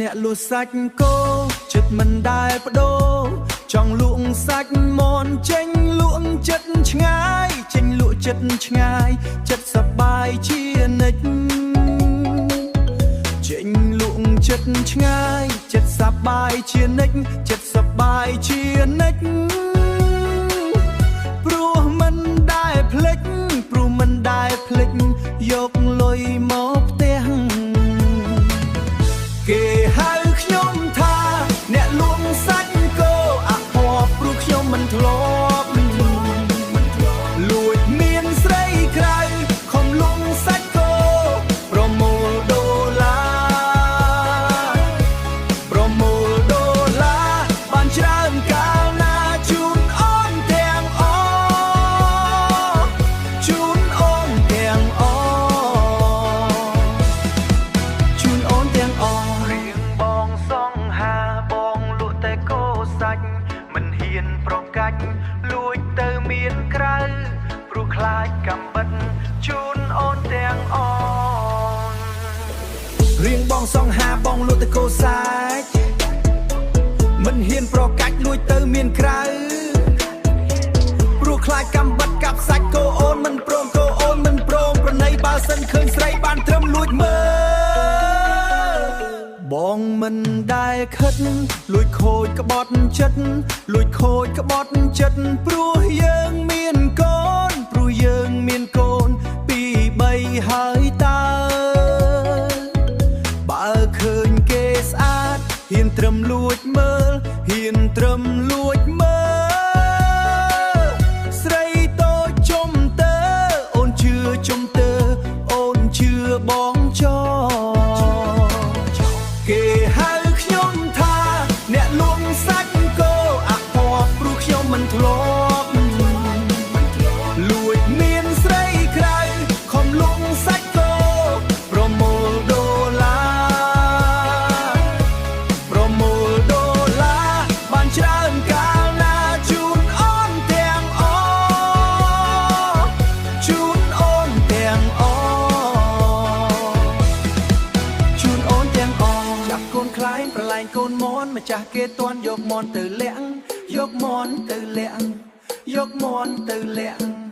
អ្នកលក់សាច់គោចិត្តមិនដែលបដូរចង់លក់សាច់មន់ចេញលក់ចិត្តឆ្ងាយចេញលក់ចិត្តឆ្ងាយចិត្តសប្បាយជានិច្ចចេញលក់ចិត្តឆ្ងាយចិត្តសប្បាយជានិច្ចចិត្តសប្បាយជានិច្ចព្រោះមិនដែលភ្លេចព្រោះមិនដែលភ្លេចយកលុយមកផ្ទះគេហៅខ្ញុំថាអ្នកលក់សាច់គោអាហោព្រោះខ្ញុំមិនធ្លាប់លួចមានស្រីក្រៅខំលក់សាច់គោប្រមូលដុល្លារប្រមូលដុល្លារបានច្រើនកាលណាជូនអូនទាំងអស់ជូនអូនទាំងអស់ជូនអូនទាំងអស់រៀងបងសង្ហាបងលក់តែគោសាច់មិនហ៊ានប្រកាច់លួចទៅមានក្រៅព្រោះខ្លាចកំបិតជូនអូនទាំងអស់រៀងបងសង្ហាបងលក់តែគោសាច់មិនហ៊ានប្រកាច់លួចទៅមានក្រៅព្រោះខ្លាចកំបិតកាប់សាច់គោអូនមិនព្រមគោអូនមិនព្រមប្រណីបើសិនឃើញស្រីបានត្រឹមលួចមើលបងមិនដែលខិតលួចខូចក្បត់ចិត្តលួចខូចក្បត់ចិត្តព្រោះយើងមានកូនព្រោះយើងមានកូនពីរបីហើយតើបើឃើញគេស្អាតហ៊ានត្រឹមលួចមើលហ៊ានត្រឹមលួចមើលស្រីតូចជុំទៅអូនជឿជុំទៅអូនជឿបងចោគេហៅខ្ញុំថាអ្នកលក់សាច់គោអាហោព្រោះខ្ញុំមិនធ្លាប់លួចមានស្រីក្រៅខំលក់សាច់គោប្រមូលដុល្លារប្រមូលដុល្លារបានច្រើនកាលណាជូនអូនទាំងអស់ជូនអូនទាំងអស់ជូនអូនទាំងអស់ចាប់កូនខ្លែងប្រឡែងកូនមន់ម្ចាស់គេទាន់យកមន់ទៅលាក់យកមន់ទៅលាក់យកមន់ទៅលាក់